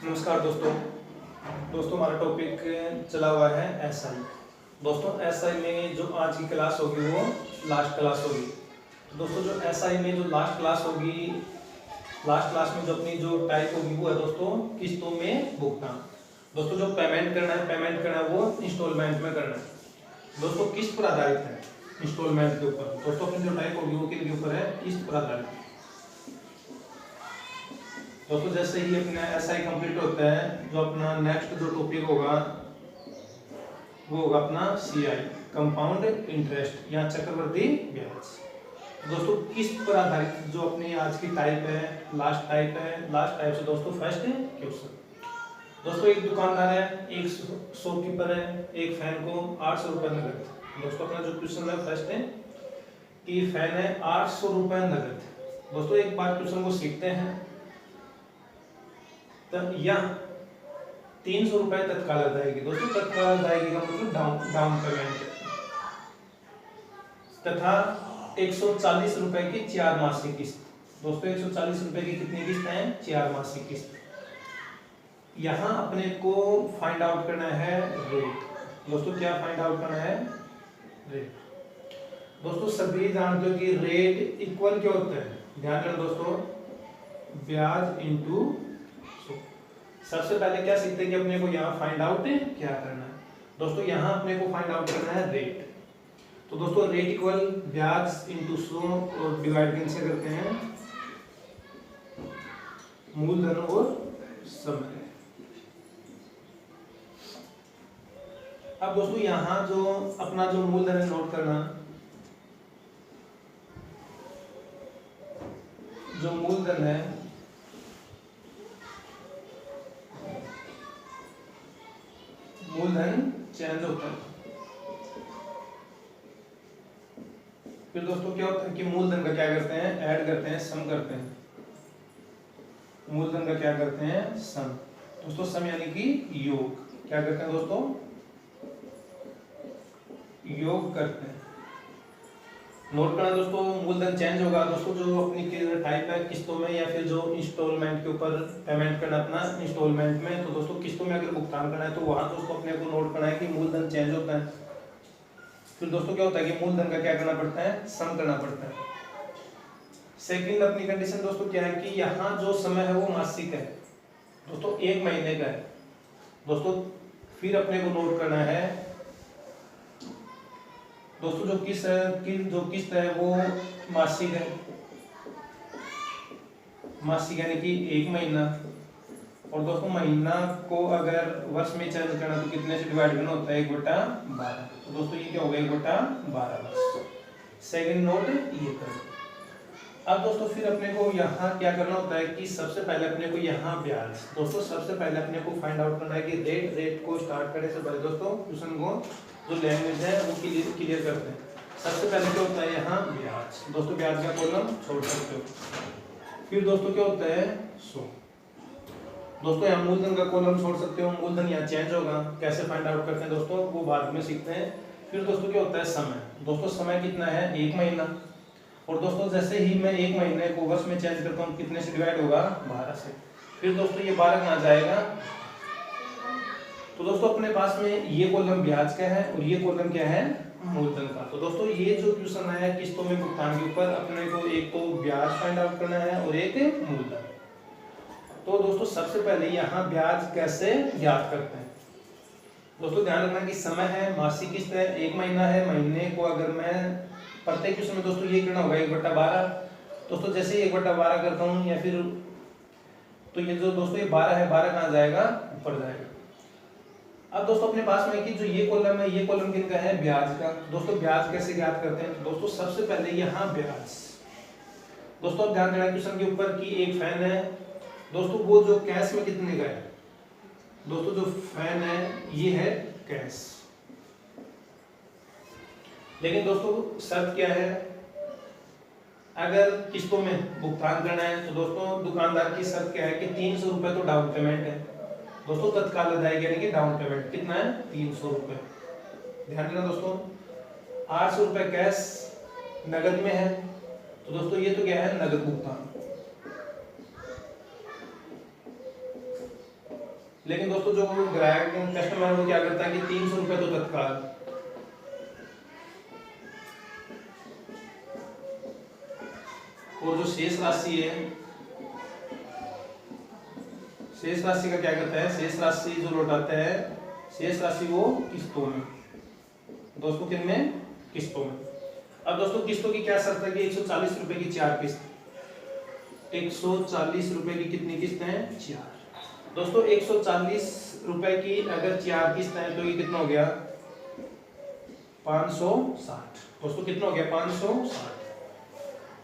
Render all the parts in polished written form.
नमस्कार दोस्तों। हमारा टॉपिक चला हुआ है एसआई। दोस्तों एसआई में जो आज की क्लास होगी वो लास्ट क्लास होगी। तो दोस्तों जो एसआई में जो लास्ट क्लास होगी, लास्ट क्लास में जो अपनी जो टाइप होगी वो है दोस्तों किस्तों में भुगतान। दोस्तों जो पेमेंट करना है वो इंस्टॉलमेंट में करना है। दोस्तों किस्त पर आधारित है, इंस्टॉलमेंट के ऊपर। दोस्तों अपनी जो टाइप होगी वो किसके ऊपर है? किस्त पर आधारित। दोस्तों जैसे ही अपना एसआई कंप्लीट होता है, जो अपना नेक्स्ट जो टॉपिक होगा वो होगा अपना सीआई, कंपाउंड इंटरेस्ट या चक्रवृद्धि ब्याज। दोस्तों किस्त पर आधारित जो अपनी आज की टाइप है, लास्ट टाइप है। लास्ट टाइप से दोस्तों फर्स्ट क्वेश्चन। दोस्तों एक दुकानदार है, एक शॉपकीपर है, एक फैन को 800 रुपए नगद। दोस्तों अपना जो क्वेश्चन है फर्स्ट है कि फैन है 800 रुपए नगद। दोस्तों एक बार क्वेश्चन को सीखते हैं। तब यह 300 रुपए तत्काल अदायगी। दोस्तों तत्काल अदायगी का मतलब डाउन पेमेंट तथा 140 रुपए की 4 मासिक किस्त। दोस्तों 140 रुपए की कितनी किस्त है? 4 मासिक किस्त। यहाँ अपने को फाइंड आउट करना है रेट। दोस्तों क्या फाइंड आउट करना है? रेट। दोस्तों सभी जानते हो कि रेट इक्वल क्या होता है? ध्यान रखना दोस्तों, ब्याज इंटू। सबसे पहले क्या सीखते हैं कि अपने को यहाँ फाइंड आउट क्या करना है। दोस्तों यहाँ अपने को फाइंड आउट करना है रेट। तो दोस्तों रेट इक्वल ब्याज इंटू सो और डिवाइड कैसे करते हैं? मूलधन और समय। अब दोस्तों यहाँ जो अपना जो मूलधन है नोट करना, जो मूलधन है मूलधन चेंज होता है। फिर दोस्तों क्या होता है कि मूलधन का क्या करते हैं? ऐड करते हैं, सम करते हैं। मूलधन का क्या करते हैं? सम। दोस्तों सम यानी कि योग। क्या करते हैं दोस्तों? योग करते हैं। नोट करना दोस्तों, मूलधन चेंज होगा। दोस्तों जो अपनी टाइप है किस्तों में या फिर जो इंस्टॉलमेंट के ऊपर पेमेंट करना अपना इंस्टॉलमेंट में, तो दोस्तों किस्तों में अगर भुगतान करना है तो वहां दोस्तों अपने को नोट करना है कि मूलधन चेंज होता है। फिर दोस्तों क्या होता है कि मूलधन का क्या करना पड़ता है? सम करना पड़ता है। सेकंड अपनी कंडीशन दोस्तों क्या है कि यहाँ जो समय है वो मासिक है। दोस्तों 1 महीने का है। दोस्तों फिर अपने को नोट करना है दोस्तों जो किस्त है वो मासिक है। मासिक यानी कि 1 महीना। और दोस्तों महीना को अगर वर्ष में चेंज करना तो कितने से डिवाइड करना होता है? 1/12। तो दोस्तों ये क्या हो गया? 1/12 वर्ष। सेकंड नोट ये करें। अब दोस्तों फिर अपने को यहाँ क्या करना होता है कि सबसे पहले अपने को यहाँ ब्याज। दोस्तों सबसे पहले अपने को फाइंड आउट करना है कि रेट को स्टार्ट करने से पहले दोस्तों क्वेश्चन को जो लैंग्वेज है वो क्लियर करते हैं। सबसे पहले क्या होता है? यहाँ ब्याज। दोस्तों ब्याज का कॉलम छोड़ सकते हो। फिर दोस्तों क्या होता है? सो। दोस्तों यहाँ मूलधन का कॉलम छोड़ सकते हो। मूलधन यहाँ चेंज होगा, कैसे फाइंड आउट करते हैं दोस्तों वो बाद में सीखते हैं। फिर दोस्तों क्या होता है? समय। दोस्तों समय कितना है? 1 महीना। और दोस्तों जैसे ही मैं 1 महीने को वर्ष में चेंज करता हूँ कितने से डिवाइड होगा? 12 से। फिर दोस्तों ये 12 कहाँ जाएगा? तो दोस्तों अपने पास में ये कॉलम ब्याज का है और ये कॉलम क्या है? मूलधन का। तो दोस्तों ये जो क्वेश्चन है किस्तों में भुगतान के ऊपर, अपने को एक तो ब्याज फाइंड आउट करना है और एक मूलधन। तो दोस्तों सबसे पहले यहाँ ब्याज कैसे ज्ञात करते हैं? दोस्तों ध्यान रखना कि समय है, मासिक किस्त है, 1 महीना है। महीने को अगर मैं प्रत्येक क्वेश्चन में दोस्तों ये करना होगा 1/12। दोस्तों जैसे ही 1/12 करता हूँ या फिर तो ये जो दोस्तों ये 12 है, 12 कहाँ जाएगा? ऊपर जाएगा। अब दोस्तों अपने पास में कि जो ये कॉलम है, ये कॉलम किनका है? ब्याज का। दोस्तों ब्याज कैसे ज्ञात करते हैं? तो दोस्तों सबसे पहले यहाँ ब्याज। दोस्तों अब ध्यान देना क्वेश्चन के ऊपर कि एक फैन है। दोस्तों वो जो कैश में कितने का है? दोस्तों जो फैन है ये है कैश। लेकिन दोस्तों शर्त क्या है? अगर किस्तों में भुगतान करना है तो दोस्तों दुकानदार की शर्त क्या है कि 300 रुपए तो डाउन पेमेंट है। दोस्तों तत्काल अदायगी यानी कि डाउन पेमेंट कितना है? 300 रुपए। ध्यान देना दोस्तों, 800 रुपए कैश नगद में है। तो दोस्तों ये तो क्या है? नगद भुगतान। लेकिन दोस्तों जो ग्राहक कस्टमर है वो क्या करता है कि 300 रुपए तो तत्काल, और जो शेष राशि है, शेष राशि का क्या करता है, शेष राशि जो लौटाता है, शेष राशि वो किस्तों में, दोस्तों किन में, किस्तों में। अब दोस्तों किस्तों की क्या शर्त है कि 140 रुपए की 4 किस्त, 140 रुपए की कितनी किस्त है, 4। दोस्तों 140 रुपए की अगर 4 किस्त है तो ये कितना हो गया, 560। दोस्तों कितना हो गया, 560।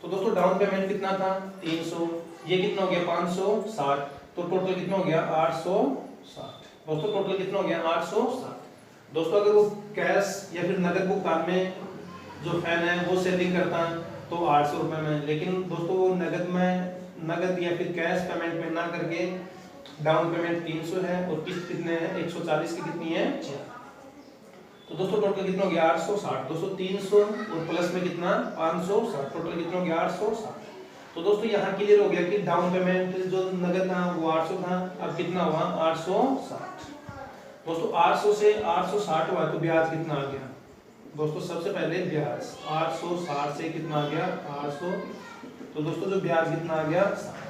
तो दोस्तों डाउन पेमेंट कितना था, 300, ये कितना हो गया 560, तो टोटल कितना हो गया 860। दोस्तों टोटल कितना हो गया 860। दोस्तों अगर वो कैश या फिर नगद भुगतान में जो फैन है वो सेलिंग करता है तो 800 रुपए में, लेकिन दोस्तों वो नगद या फिर कैश पेमेंट में ना करके डाउन पेमेंट 300 है और किस्त कितने हैं 140 की कितनी है 4। तो दोस्तों टोटल कितना हो गया 860। दोस्तों 300 और प्लस में कितना 560, टोटल कितना हो गया 860। तो दोस्तों यहाँ क्लियर हो गया कि डाउन पेमेंट जो नगद था वो 800 था, अब कितना हुआ 860। दोस्तों 800 से 860 हुआ तो ब्याज कितना आ गया, दोस्तों सबसे पहले ब्याज 860 से कितना आ गया 800, तो दोस्तों जो ब्याज कितना आ गया 60।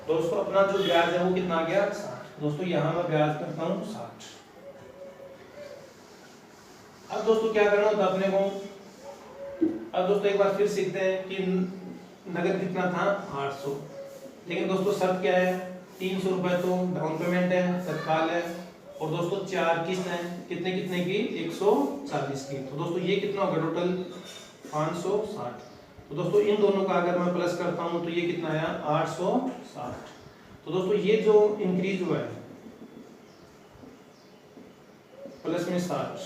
दोस्तों अपना जो ब्याज है वो कितना आ गया 60। दोस्तों यहाँ मैं ब्याज करता हूँ 60। अब दोस्तों क्या करना होता अपने को, अब दोस्तों एक बार फिर सीखते हैं कि नगद कितना था 800, लेकिन दोस्तों शर्त क्या है, 300 रुपए तो डाउन पेमेंट है, तत्काल है, और दोस्तों 4 किस्त हैं कितने कितने की 140 की। तो दोस्तों ये कितना होगा टोटल 560। तो दोस्तों इन दोनों का अगर मैं प्लस करता हूं तो ये कितना आया 860। तो दोस्तों ये जो इंक्रीज हुआ है प्लस में 60,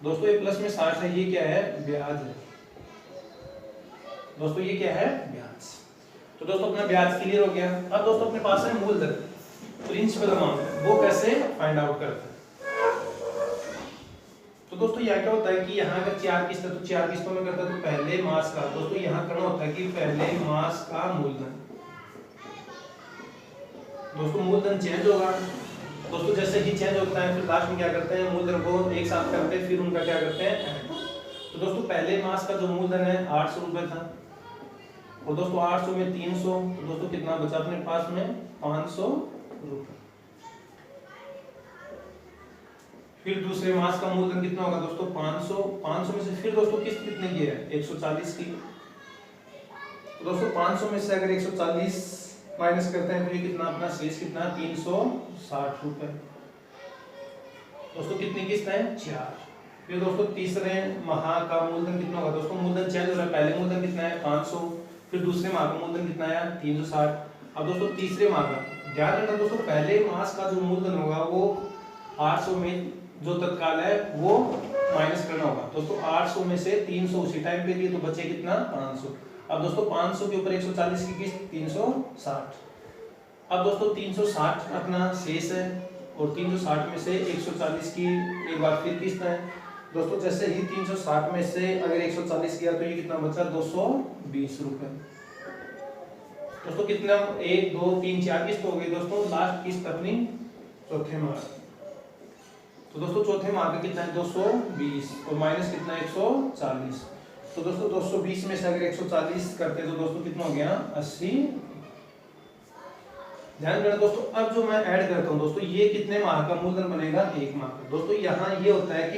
दोस्तों ये प्लस में 60 है, ये क्या है ब्याज है। दोस्तों ये क्या है ब्याज। तो दोस्तों अपना ब्याज क्लियर हो गया। अब दोस्तों अपने पास है मूलधन, प्रिंसिपल अमाउंट, वो कैसे फाइंड आउट करते हैं। तो दोस्तों यहाँ क्या होता है कि यहाँ अगर 4 किस्त है तो 4 किस्तों में करता है, तो पहले मास का, दोस्तों यहाँ करना होता है कि पहले मास का मूलधन, दोस्तों मूलधन चेंज होगा। दोस्तों जैसे ही चेंज होता है फिर लास्ट में क्या करते हैं मूलधन को एक साथ करते हैं, फिर उनका क्या करते हैं ऐड। तो दोस्तों पहले मास का जो मूलधन है 800 रुपए था, और दोस्तों 800 में 300, तो दोस्तों कितना बचा अपने पास में 500 रुपए। फिर दूसरे मास का मूलधन कितना होगा दोस्तों 500 में से फिर दोस्तों किस्त कितने की है 140 की। तो दोस्तों 500 में से अगर 140 माइनस करते हैं तो ये कितना अपना शेष कितना 360 रुपए। दोस्तों कितनी किस्त है 4। फिर दोस्तों तीसरे माह का मूलधन कितना होगा, दोस्तों मूलधन चेंज हो रहा है, पहले मूलधन कितना है 500, फिर दूसरे माह का मूलधन कितना है 360। अब दोस्तों तीसरे माह का ध्यान रखना दोस्तों, पहले मास का जो मूलधन होगा वो 800 में जो तत्काल है वो माइनस करना होगा। दोस्तों 800 में से 300 उसी टाइम पे लिए तो बचे कितना 500। अब दोस्तों 500 के ऊपर 140 की किस्त 360। अब दोस्तों 360 अपना शेष है, और 360 में से 140 की एक बार फिर किस्त है। दोस्तों जैसे ही 360 में से अगर 140 किया तो ये कितना बचा 220 रुपए। दोस्तों कितना 1 2 3 4 किस्त हो गई। दोस्तों लास्ट किस्त अपनी चौथे माह, तो दोस्तों चौथे माह का कितना है 220 और माइनस कितना 140। तो दोस्तों 220 में से अगर 140 करते तो दोस्तों कितना हो गया 80। ध्यान रखना दोस्तों, अब जो मैं ऐड करता हूं दोस्तों ये कितने माह का मूलधन बनेगा 1 माह का। दोस्तों यहाँ ये होता है कि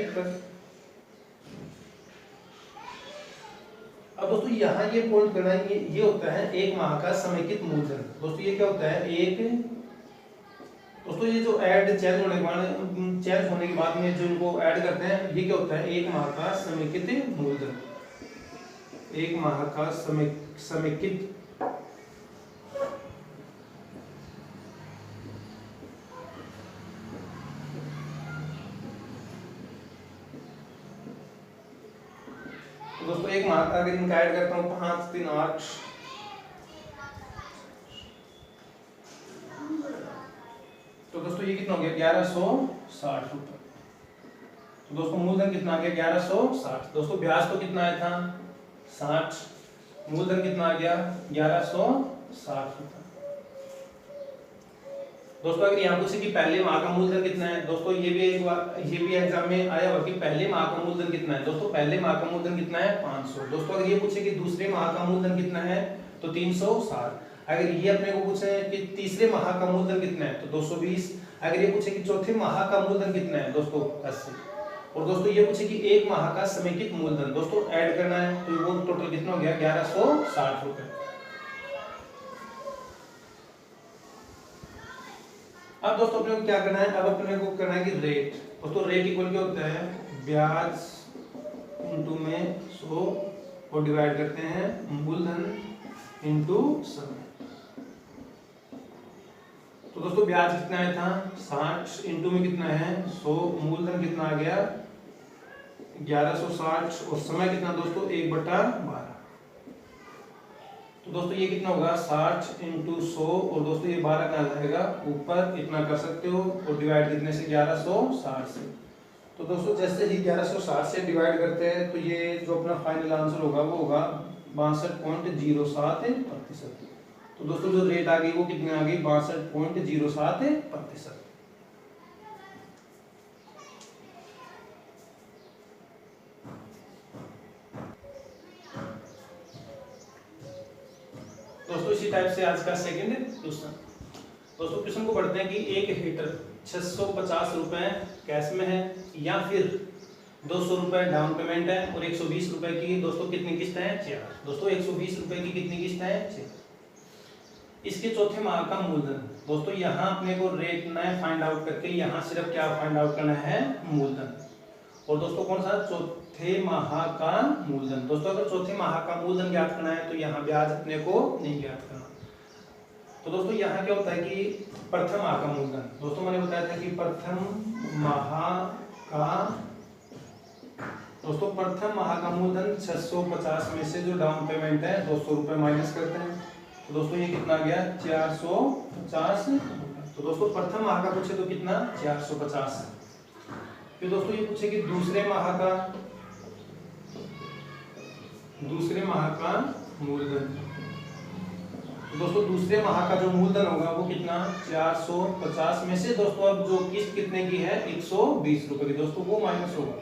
अब दोस्तों यहाँ ये पॉइंट करना है, ये होता है 1 माह का समेकित मूलधन। दोस्तों ये क्या होता है एक, दोस्तों ये जो ऐड चेंज होने के बाद में जो इनको ऐड करते हैं ये क्या होता है 1 माह का समेकित मूलधन, 1 माह का समेकित तो दोस्तों 1 माह का अगर इनका ऐड करता हूँ 5 3 8, तो दोस्तों ये कितना हो गया 1160 रुपए। तो दोस्तों मूलधन कितना आ गया 1160। दोस्तों ब्याज तो कितना आया था 60, मूलधन कितना आ गया 1160 रुपए। दोस्तों अगर यहाँ पूछे कि पहले माह का मूलधन कितना है, दोस्तों ये भी एग्जाम में आया हुआ कि पहले माह का मूलधन कितना है। दोस्तों पहले माह का मूलधन कितना है 500। दोस्तों अगर ये पूछे कि दूसरे माह का मूलधन कितना है तो 360। अगर ये अपने को पूछे कि तीसरे माह का मूलधन कितना है तो 220। अगर ये पूछे कि चौथे माह का मूलधन कितना है दोस्तों 80। और दोस्तों ये पूछे कि एक माह का समेकित मूलधन दोस्तों ऐड करना है तो वो टोटल कितना हो गया 1160 रुपए। अब दोस्तों अपने को क्या करना है, अब अपने को करना है कि रेट। दोस्तों रेट इक्वल क्या होता है, ब्याज इनटू में 100 और डिवाइड करते हैं मूलधन इनटू समय। तो दोस्तों ब्याज कितना आया था 60 इनटू में कितना है 100, मूलधन कितना आ गया 1160 और समय कितना दोस्तों 1/12। तो दोस्तों ये कितना होगा 60 इंटू 100 और दोस्तों ये 12 कहाँ जाएगा ऊपर, इतना कर सकते हो और डिवाइड कितने से 1160 से। तो दोस्तों जैसे ही 1160 से डिवाइड करते हैं तो ये जो अपना फाइनल आंसर होगा वो होगा 62.07%। तो दोस्तों जो रेट आ गई वो कितनी आ गई 62.07%। दोस्तों इसी टाइप से आज का सेकंड क्वेश्चन। दोस्तों क्वेश्चन को पढ़ते हैं कि एक हीटर 650 रुपए कैश में है या फिर 200 रुपए डाउन पेमेंट है और 120 रुपए की दोस्तों कितनी किस्त है 4। दोस्तों 120 रुपए की कितनी किस्त है 4। इसके चौथे माह का मूलधन। दोस्तों यहाँ अपने को रेट न फाइंड आउट करके यहाँ सिर्फ क्या फाइंड आउट करना है मूलधन। और दोस्तों कौन सा चौथे माह का मूलधन। दोस्तों अगर चौथे माह का मूलधन ज्ञात करना है तो यहाँ ब्याज अपने को नहीं ज्ञात करना। तो दोस्तों यहाँ क्या होता है कि प्रथम माह का मूलधन। दोस्तों मैंने बताया था कि प्रथम माह का मूलधन 650 में से जो डाउन पेमेंट है 200 रुपए माइनस करते हैं तो दोस्तों ये कितना गया 450। तो दोस्तों प्रथम माह का पूछे तो कितना 450। फिर दोस्तों ये पूछे कि दूसरे माह का मूलधन। तो दोस्तों दूसरे माह का जो मूलधन होगा वो कितना 450 में से दोस्तों अब जो किस्त कितने की है 120 रुपए की दोस्तों वो माइनस होगा।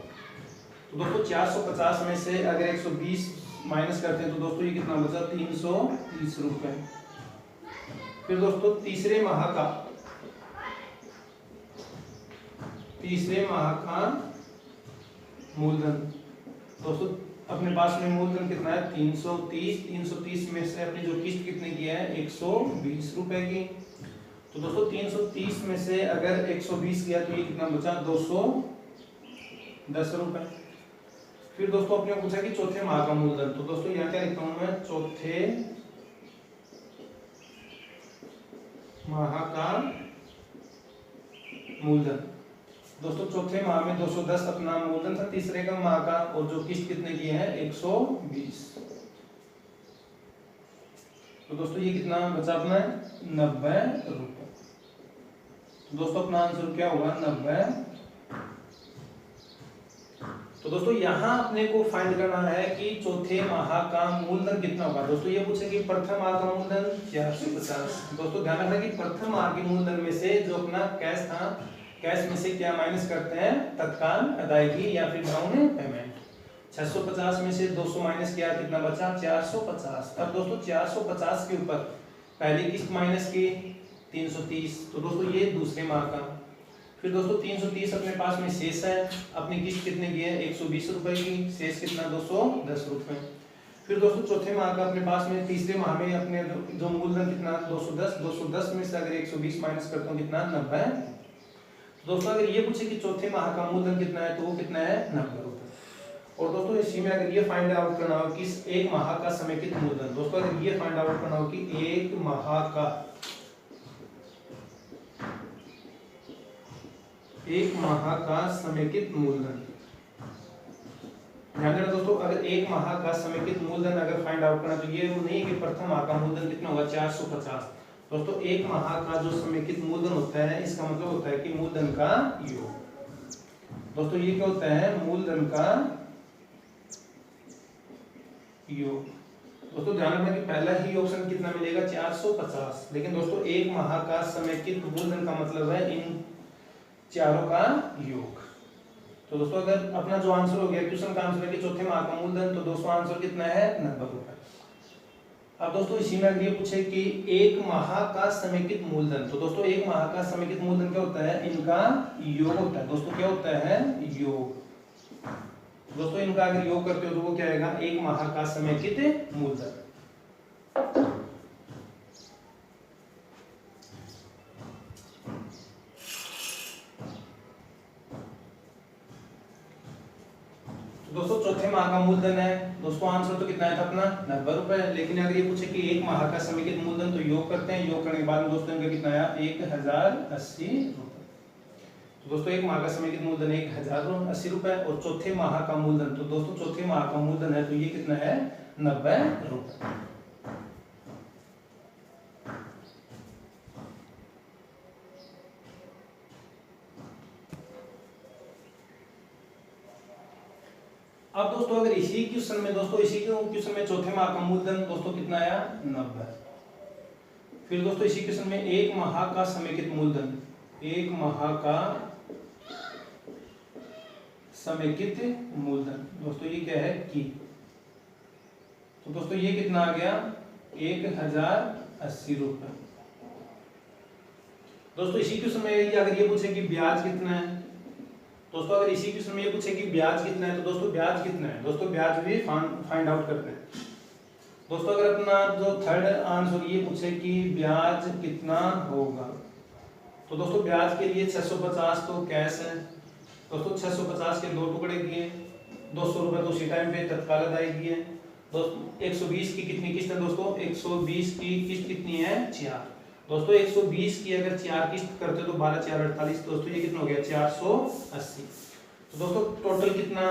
तो दोस्तों 450 में से अगर 120 माइनस करते हैं तो दोस्तों ये कितना बचा 330 रुपए। फिर दोस्तों तीसरे माह का मूलधन। दोस्तों अपने पास में मूलधन कितना है 330 में से अपनी जो किस्त कितने की है 120 रुपए की। तो दोस्तों 330 में से अगर 120 किया तो ये कितना बचा 210 रुपए। फिर दोस्तों अपने पूछा कि चौथे माह का मूलधन। तो दोस्तों यहाँ क्या लिखता हूं मैं चौथे माह का मूलधन। दोस्तों चौथे माह में 210 अपना मूलधन था तीसरे का माह का और जो किस्त कितने की है 120। तो दोस्तों ये कितना बचा अपना 90 रुपए। तो दोस्तों अपना आंसर क्या होगा 90। तो दोस्तों यहाँ अपने को फाइंड करना है कि चौथे माह का मूलधन कितना होगा। दोस्तों ये पूछे कि प्रथम माह का मूलधन 450। दोस्तों ध्यान रखना कि प्रथम माह के मूलधन में से जो अपना कैश था कैश में से क्या माइनस करते हैं तत्काल अदायगी या फिर डाउन पेमेंट। 650 में से 200 माइनस किया कितना बचा 450। अब दोस्तों 450 के ऊपर पहली किस्त माइनस की 330। तो दोस्तों ये दूसरे माह का। फिर दोस्तों 330 अपने पास में शेष है अपनी किस्त कितने की है 120 रुपए की, शेष कितना 210 रुपए। फिर दोस्तों चौथे माह का अपने पास में तीसरे माह में अपने जो मूलधन कितना 210 में से अगर 120 माइनस करता हूँ कितना 90। दोस्तों अगर ये पूछे कि चौथे माह का मूलधन कितना है तो वो कितना है 90 रुपए। और दोस्तों इसी में अगर ये फाइंड आउट करना हो कि एक माह का समेकित मूलधन। दोस्तों अगर ये फाइंड आउट करना हो कि एक माह का समेकित मूलधन। ध्यान देना दोस्तों अगर एक माह का समेकित मूलधन अगर फाइंड आउट करना तो ये नहीं है कि प्रथम माह का मूलधन कितना होगा 450। दोस्तों एक माह का जो समेकित मूलधन होता है इसका मतलब होता है कि मूलधन का योग। दोस्तों ये क्या होता है मूलधन का योग। दोस्तों ध्यान रखना कि पहला ही ऑप्शन कितना मिलेगा 450, लेकिन दोस्तों एक माह का समेकित मूलधन का मतलब है इन चारों का योग। तो दोस्तों अगर अपना जो आंसर हो गया क्वेश्चन का आंसर है कि चौथे माह का मूलधन, तो दोस्तों आंसर कितना है 90 रुपए। अब दोस्तों इसी में अगर ये पूछे कि एक माह का समेकित मूलधन, तो दोस्तों एक माह का समेकित मूलधन क्या होता है, इनका योग होता है। दोस्तों क्या होता है, योग। दोस्तों इनका अगर योग करते हो तो वो क्या आएगा, एक माह का समेकित मूलधन। दोस्तों चौथे माह का मूलधन है, दोस्तों आंसर तो कितना है था अपना 90 रुपए, लेकिन अगर ये पूछे कि एक माह का समेकित मूलधन, तो योग करते हैं, योग करने के बाद में दोस्तों इनका कितना आया 1080 रुपए। तो दोस्तों एक माह का समेकित मूलधन 1080 रुपए और चौथे माह का मूलधन, तो दोस्तों चौथे माह का मूलधन है तो ये कितना है 90 रुपए। अब दोस्तों अगर इसी क्वेश्चन में चौथे माह का मूलधन दोस्तों कितना आया 90। फिर दोस्तों इसी क्वेश्चन में एक माह का समेकित मूलधन, एक माह का समेकित मूलधन, दोस्तों ये क्या है की, तो दोस्तों ये कितना आ गया 1080 रुपए। दोस्तों इसी क्वेश्चन में अगर ये पूछे कि ब्याज कितना है, दोस्तों अगर इसी क्वेश्चन में ये पूछे कि ब्याज कितना है, तो दोस्तों ब्याज कितना है, दोस्तों ब्याज भी फाइंड आउट करते हैं। दोस्तों अगर अपना जो थर्ड आंसर ये पूछे कि ब्याज कितना होगा, तो दोस्तों ब्याज के लिए 650 तो कैश है, दोस्तों 650 के 2 टुकड़े किए, 200 रुपए तो उसी टाइम पे तत्काल अदायगी है। दोस्तों 120 की कितनी किस्त है, दोस्तों 120 की किस्त कितनी है 4। दोस्तों 120 की अगर 4 किस्त करते तो 12 4 48, दोस्तों ये कितना हो गया 480। तो दोस्तों टोटल कितना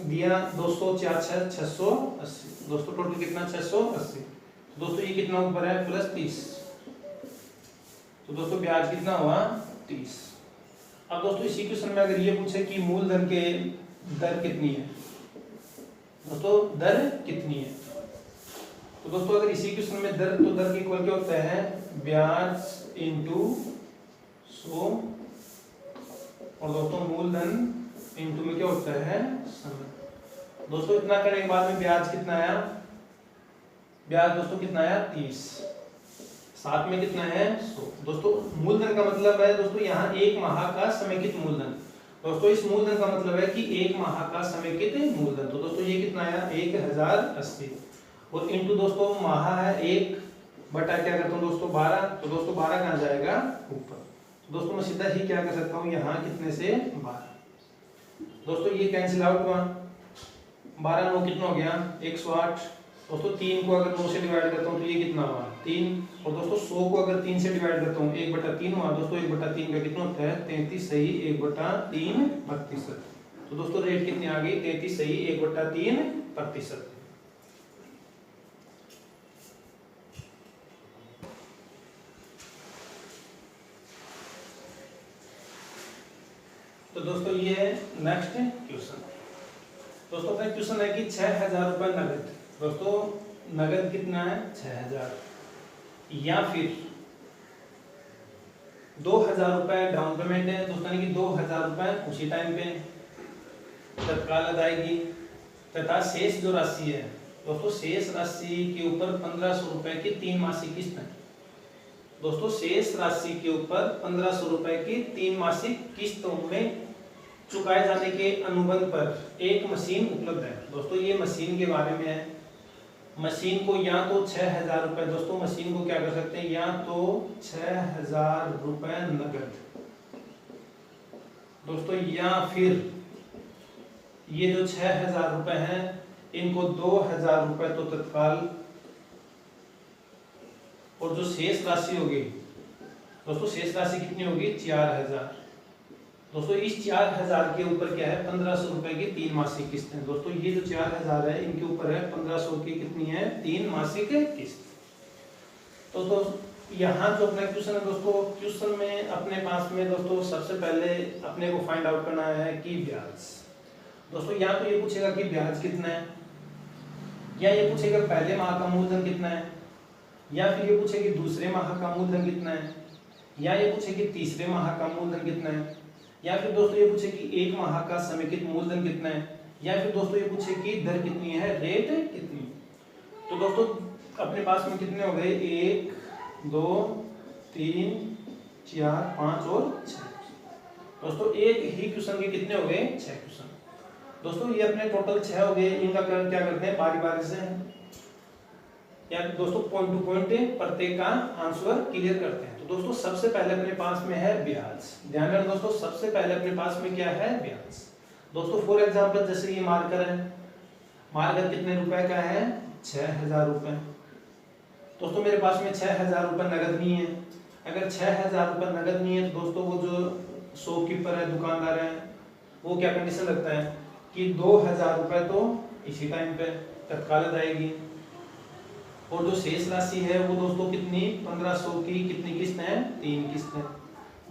दिया 200 4 6 680, दोस्तों टोटल कितना 680। तो दोस्तों ये कितना ऊपर है प्लस 30, तो दोस्तों ब्याज कितना हुआ 30। अब दोस्तों इसी क्वेश्चन में अगर ये पूछे कि मूलधन के दर कितनी है, दोस्तों दर कितनी है, तो दोस्तों अगर इसी क्वेश्चन में दर, तो दर के इक्वल क्या होता है ब्याज इंटू 100 और दोस्तों मूलधन इंटू में क्या होता है समय। दोस्तों इतना करने के बाद में ब्याज कितना आया, ब्याज दोस्तों कितना आया 30, साथ में कितना है 100। दोस्तों मूलधन का मतलब है दोस्तों यहाँ एक माह का समेकित मूलधन, दोस्तों इस मूलधन का मतलब है कि एक माह का समेकित मूलधन, तो दोस्तों ये कितना आया 1080 और इंटू दोस्तों माह है 1 बटा क्या करता हूँ दोस्तों 12, तो दोस्तों 12 कहाँ जाएगा ऊपर, तो दोस्तों मैं सीधा ही क्या कर सकता हूँ यहाँ कितने से 12, दोस्तों ये कैंसिल आउट हुआ, 12 9 कितना हो गया 108। दोस्तों 3 को अगर 9 से डिवाइड करता हूँ तो ये कितना हुआ 3, और दोस्तों 100 को अगर 3 से डिवाइड करता हूँ 1/3 हुआ, दोस्तों 1/3 का कितना होता है 33 सही 1/3 प्रतिशत। तो दोस्तों रेट कितनी आ गई 33 सही 1/3 प्रतिशत। तो दोस्तों ये है नेक्स्ट क्वेश्चन। दोस्तों अपना क्वेश्चन है कि 6000 रुपए नगद, दोस्तों नगद कितना है 6000, या फिर 2000 रुपए डाउन पेमेंट है, दोस्तों यानी कि 2000 रुपए उसी टाइम पे तत्काल अदायगी, तथा शेष जो राशि है दोस्तों शेष राशि के ऊपर 1500 रुपए की 3 मासिक किस्त है। दोस्तों शेष राशि के ऊपर 1500 रुपए की 3 मासिक किस्तों में चुकाए जाने के अनुबंध पर एक मशीन उपलब्ध है। दोस्तों ये मशीन के बारे में है, मशीन को या तो 6000 रुपए, दोस्तों मशीन को क्या कर सकते हैं या तो 6000 रुपए नगद, दोस्तों या फिर ये जो 6000 रुपए हैं इनको 2000 रुपए तो तत्काल, और जो शेष राशि होगी दोस्तों शेष राशि कितनी होगी 4000। दोस्तों इस 4000 के ऊपर क्या है 1500 रुपए की 3 मासिक किस्त है। दोस्तों ये जो 4000 है इनके ऊपर है 1500 की कितनी है 3 मासिक किस्त। तो यहाँ जो अपना क्वेश्चन है दोस्तों, क्वेश्चन में अपने पास में दोस्तों सबसे पहले अपने को फाइंड आउट करना है कि ब्याज। दोस्तों यहाँ तो ये पूछेगा कि ब्याज कितना है, या ये पूछेगा पहले माह का मूलधन कितना है, या फिर ये पूछे कि दूसरे माह का मूलधन कितना है, या ये पूछे कि तीसरे माह का मूलधन कितना है, या फिर दोस्तों ये पूछे कि एक माह का समेकित मूलधन कितना है, या फिर दोस्तों ये पूछे कि दर कितनी है, रेट कितनी। तो दोस्तों अपने पास में कितने हो गए, 1 2 3 4 5 और 6। दोस्तों एक ही क्वेश्चन के कितने हो गए, 6 क्वेश्चन। दोस्तों ये अपने टोटल 6 हो गए, इनका क्या करते हैं बारी बारी से, या दोस्तों पॉइंट टू पॉइंट प्रत्येक का आंसर क्लियर करते हैं। तो दोस्तों सबसे पहले अपने पास में है ब्याज। ध्यान रखना दोस्तों, सबसे पहले अपने पास में क्या है, ब्याज। दोस्तों फॉर एग्जांपल जैसे ये मार्कर है, मार्कर कितने रुपए का है, 6000 रुपए। दोस्तों मेरे पास में 6000 रुपए नगद नहीं है। अगर 6000 रुपए नगद नहीं है तो दोस्तों वो जो शॉपकीपर है, दुकानदार है, वो क्या कंडीशन रखता है कि 2000 रुपए तो इसी टाइम पे तत्काल आएगी, और जो शेष राशि है वो दोस्तों कितनी, 1500 की कितनी किस्त है, 3 किस्त है।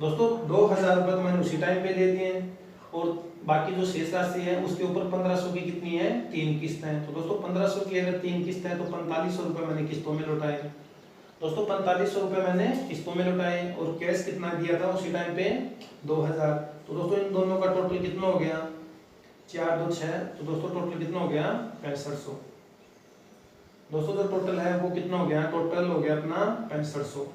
दोस्तों 2000 रुपए तो मैंने उसी टाइम पे दे दिए हैं, और बाकी जो शेष राशि है उसके ऊपर 1500 की कितनी है, 3 किस्त है। तो दोस्तों 1500 की अगर 3 किस्त है तो 4500 रुपए मैंने किस्तों में लौटाए। दोस्तों 4500 रुपए मैंने किस्तों में लौटाए, और कैश कितना दिया था उसी टाइम पे, 2000। तो दोस्तों इन दोनों का टोटल कितना हो गया, 4 2 6। तो दोस्तों टोटल कितना हो गया, 6500। दोस्तों जो टोटल है वो कितना हो गया, टोटल हो गया अपना 6500।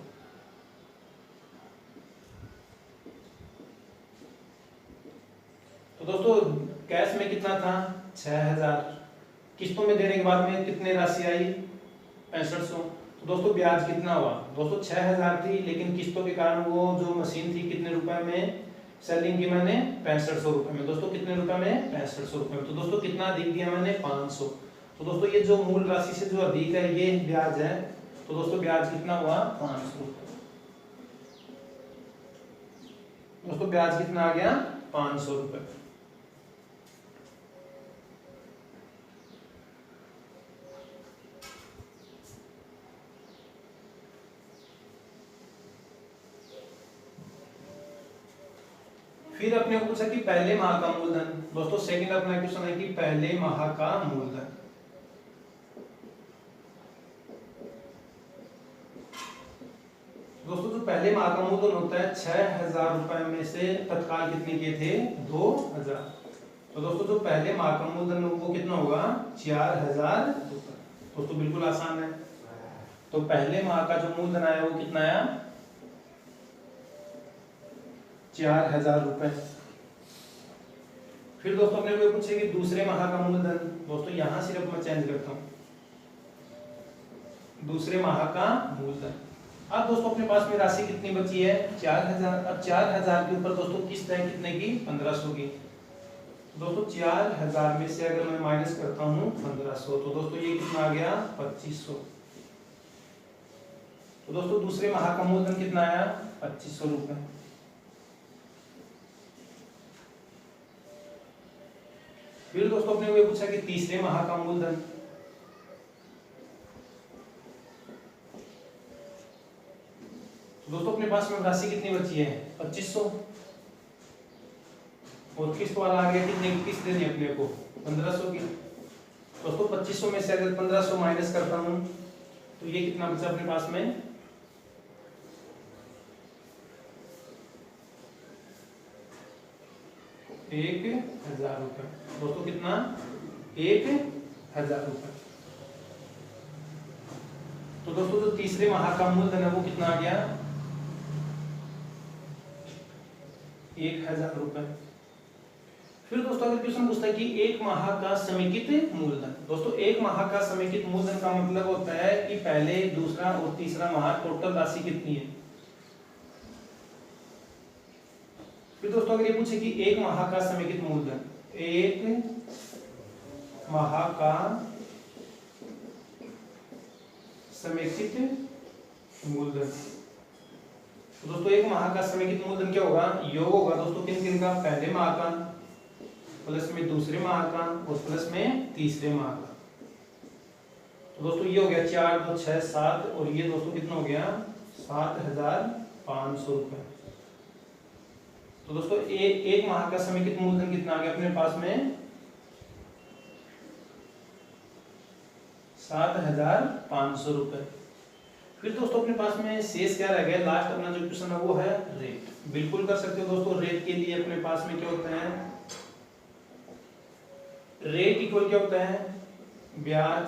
तो दोस्तों कैश में कितना था, 6000। किस्तों में देने के बाद में कितनी राशि आई, 6500। तो दोस्तों ब्याज कितना हुआ, दोस्तों 6000 थी, लेकिन किस्तों के कारण वो जो मशीन थी कितने रुपए में सेलिंग की मैंने, 6500 रुपए में। दोस्तों कितने रुपए में, 6500 रुपए में। तो दोस्तों कितना अधिक दिया मैंने, 500। तो दोस्तों ये जो मूल राशि से जो अधिक है ये ब्याज है। तो दोस्तों ब्याज कितना हुआ, 500 रुपए। दोस्तों ब्याज कितना आ गया, 500 रुपए। फिर अपने को पूछा कि पहले माह का मूलधन। दोस्तों सेकंड अपना क्वेश्चन है कि पहले माह का मूलधन। दोस्तों जो पहले माह का मूलधन होता है 6000 रुपए में से तत्काल कितने किए थे, 2000। तो दोस्तों जो पहले माह का मूलधन वो कितना होगा, 4000 रुपए। दोस्तों बिल्कुल आसान है। तो पहले माह का जो मूलधन आया वो कितना आया, 4000 रुपए। फिर दोस्तों अपने को पूछे कि दूसरे माह का मूलधन। दोस्तों यहां सिर्फ मैं चेंज करता हूं, दूसरे माह का मूलधन। अब दोस्तों अपने पास में राशि कितनी बची है, 4000। अब 4000 के ऊपर दोस्तों किस्त है कितने की, 1500 की। दोस्तों 4000 में से अगर मैं माइनस करता हूं 1500, तो दोस्तों ये कितना आ गया, 2500। तो दोस्तों दूसरे माह का मूलधन कितना आया, 2500 रुपए। फिर दोस्तों अपने को पूछा कि तीसरे माह का मूलधन। दोस्तों अपने पास में राशि कितनी बची है, 2500, और किस्त वाला आ गया कितने की किस्त देनी अपने को, 1500 की। दोस्तों 2500 में से अगर 1500 माइनस करता हूं तो ये कितना बचा अपने पास में, 1000 रुपए। दोस्तों कितना, 1000 रुपए। तो दोस्तों जो तीसरे माह का मूलधन है वो कितना आ गया, 1000 रुपए। फिर दोस्तों अगर क्वेश्चन पूछता है कि एक माह का समेकित मूलधन। दोस्तों एक माह का समेकित मूलधन का मतलब होता है कि पहले, दूसरा और तीसरा माह टोटल राशि कितनी है। फिर दोस्तों अगर ये पूछे कि एक माह का समेकित मूलधन, एक माह का समेकित मूलधन। तो दोस्तों एक माह का समेकित मूलधन क्या होगा, योग होगा दोस्तों किन किन का, पहले माह का प्लस में दूसरे माह का और प्लस में तीसरे माह का। तो दोस्तों ये हो गया 4 2 6 7, और ये दोस्तों कितना हो गया, 7500 रुपए। तो दोस्तों एक माह का समेकित मूलधन कितना आ गया अपने पास में, 7,500 रुपए। फिर दोस्तों अपने पास में शेष क्या रह गया, लास्ट अपना जो क्वेश्चन है वो है रेट। बिल्कुल कर सकते हो दोस्तों। रेट के लिए अपने पास में क्या होता है, रेट इक्वल क्या होता है, ब्याज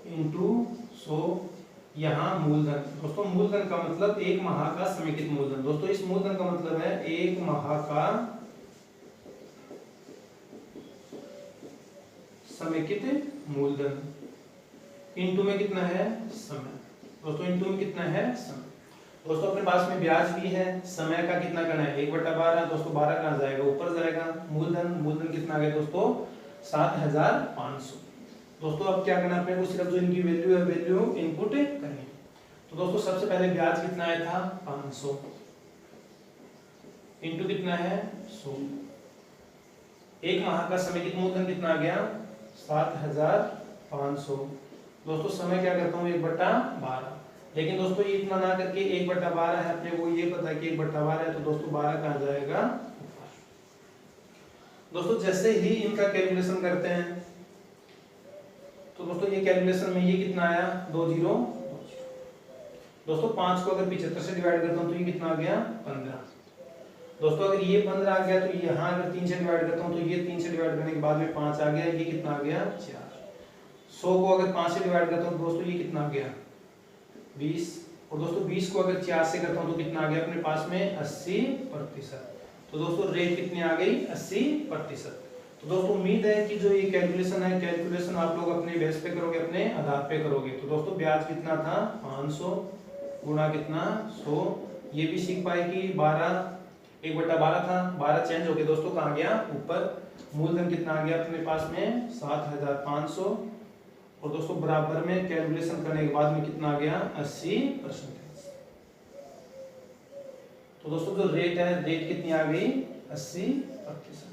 इंटू 100, यहाँ मूलधन। दोस्तों मूलधन का मतलब एक माह का समेकित मूलधन। दोस्तों इस मूलधन का मतलब है एक माह का समेकित मूलधन, इंटू में कितना है, समय। दोस्तों इंटू में कितना है, समय। दोस्तों अपने पास में ब्याज भी है, समय का कितना करना है 1/12। दोस्तों 12 कहाँ जाएगा, ऊपर जाएगा। मूलधन कितना आ गया दोस्तों 7,500। दोस्तों अब क्या करना है अपने को, सिर्फ जो इनकी वैल्यू है वैल्यू इनपुट करनी है। तो दोस्तों सबसे पहले ब्याज कितना आया था 500, इंटू कितना है 100। एक माह का समेकित मूलधन कितना आ गया 7,500। दोस्तों समय क्या करता हूँ 1/12, लेकिन दोस्तों ये इतना ना करके 1/12 है, अपने को ये पता है कि 1/12 है, तो दोस्तों 12 कहाँ जाएगा। दोस्तों जैसे ही इनका कैलकुलेशन करते हैं तो दोस्तों ये कैलकुलेशन में ये कितना आया 20। दोस्तों 5 को अगर 75 से डिवाइड करता हूँ तो ये कितना आ गया 15। दोस्तों अगर ये 15 आ गया तो यहाँ अगर 3 से डिवाइड करता हूँ तो ये 3 से डिवाइड करने के बाद में 5 आ गया, ये कितना आ गया 4। 100 को अगर 5 से डिवाइड करता हूँ तो दोस्तों ये कितना आ गया 20। और दोस्तों 20 को अगर 4 से करता हूँ तो कितना आ गया अपने पास में 80%। तो दोस्तों रेट कितनी आ गई 80%। तो दोस्तों उम्मीद है कि जो ये कैलकुलेशन है, कैलकुलेशन आप लोग अपने बेस पे करोगे, अपने आधार पे करोगे। तो दोस्तों ब्याज कितना था 500 गुणा कितना 100, ये भी सीख पाए कि 1/12 था, 12 चेंज हो गया दोस्तों कहाँ गया ऊपर। मूलधन कितना आ गया अपने पास में 7,500, और दोस्तों बराबर में कैलकुलेशन करने के बाद में कितना आ गया 80%। तो दोस्तों जो रेट है, रेट कितनी आ गई 80%।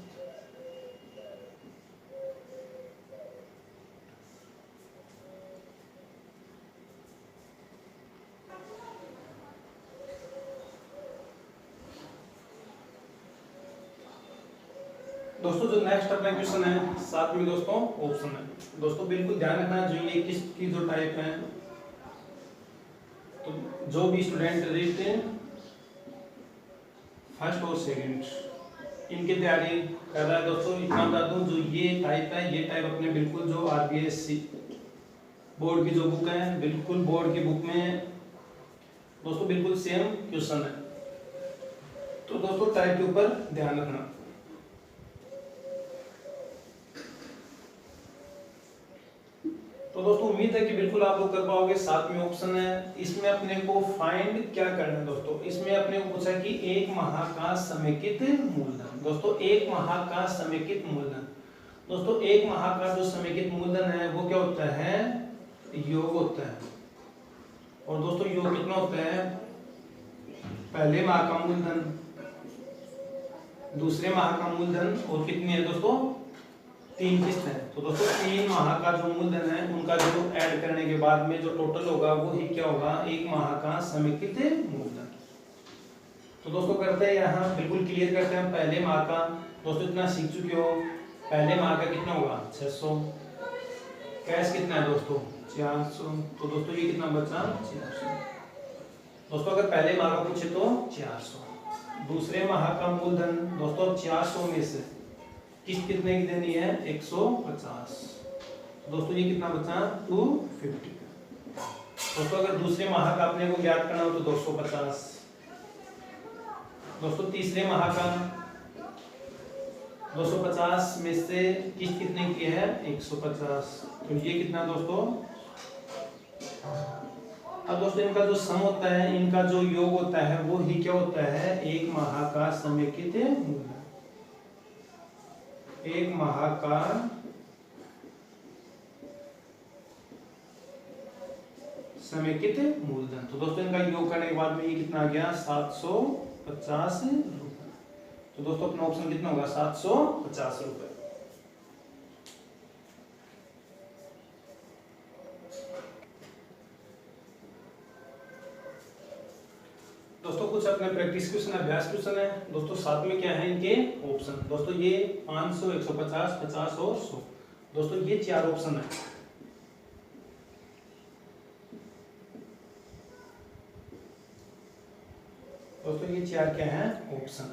दोस्तों जो नेक्स्ट अपना क्वेश्चन है 7 में दोस्तों ऑप्शन है। दोस्तों बिल्कुल ध्यान रखना जो ये किसकी जो टाइप है, तो जो भी स्टूडेंट रीड फर्स्ट और सेकंड इनकी तैयारी कर रहा है दोस्तों, इतना बता दूं जो ये टाइप है, ये टाइप अपने बिल्कुल जो आरबीएससी बोर्ड की जो बुक है, बिल्कुल बोर्ड की बुक में दोस्तों बिल्कुल सेम क्वेश्चन है। तो दोस्तों टाइप के ऊपर ध्यान रखना। तो दोस्तों उम्मीद है कि बिल्कुल आप लोग कर पाओगे। 7 में ऑप्शन है, इसमें अपने को फाइंड क्या करना है दोस्तों, इसमें अपने को पूछा कि एक माह का समेकित मूलधन। दोस्तों एक माह का समेकित मूलधन, दोस्तों एक माह का जो समेकित मूलधन है वो क्या होता है योग होता है। और दोस्तों योग कितना होता है, पहले माह का मूलधन, दूसरे माह का मूलधन, और कितनी है दोस्तों 3 किस्त है। तो दोस्तों 3 माह का जो मूलधन है उनका जो ऐड करने के बाद में जो टोटल होगा वो ही क्या होगा एक माह का समेकित मूलधन। तो दोस्तों करते हैं यहाँ बिल्कुल क्लियर करते हैं पहले माह का। दोस्तों इतना सीख चुके हो, पहले माह का कितना होगा 600, कैश कितना है दोस्तों 400, तो दोस्तों ये कितना बचा 400। दोस्तों अगर पहले माह का पूछे तो 400, दूसरे माह का मूलधन दोस्तों 400 में से किस्त कितने की देनी है 150, दोस्तों ये कितना बचा 250। दोस्तों अगर दूसरे माह का अपने को ज्ञात करना हो तो 250। दोस्तों तीसरे माह का 250 में से किस्त कितने की है 150, तो ये कितना दोस्तों। अब दोस्तों इनका जो सम होता है, इनका जो योग होता है वो ही क्या होता है एक माह का समेकित मूलधन। एक माह का समेकित मूलधन। तो दोस्तों इनका योग करने के बाद में ये कितना आ गया 750 रुपए। तो दोस्तों अपना ऑप्शन कितना होगा 750 रुपए। दोस्तों कुछ अपने प्रैक्टिस क्वेश्चन अभ्यास क्वेश्चन है दोस्तों। साथ में क्या है इनके ऑप्शन, दोस्तों ये 500, 150, 50 और 100, दोस्तों ये 4 ऑप्शन है। दोस्तों ये चार क्या है ऑप्शन।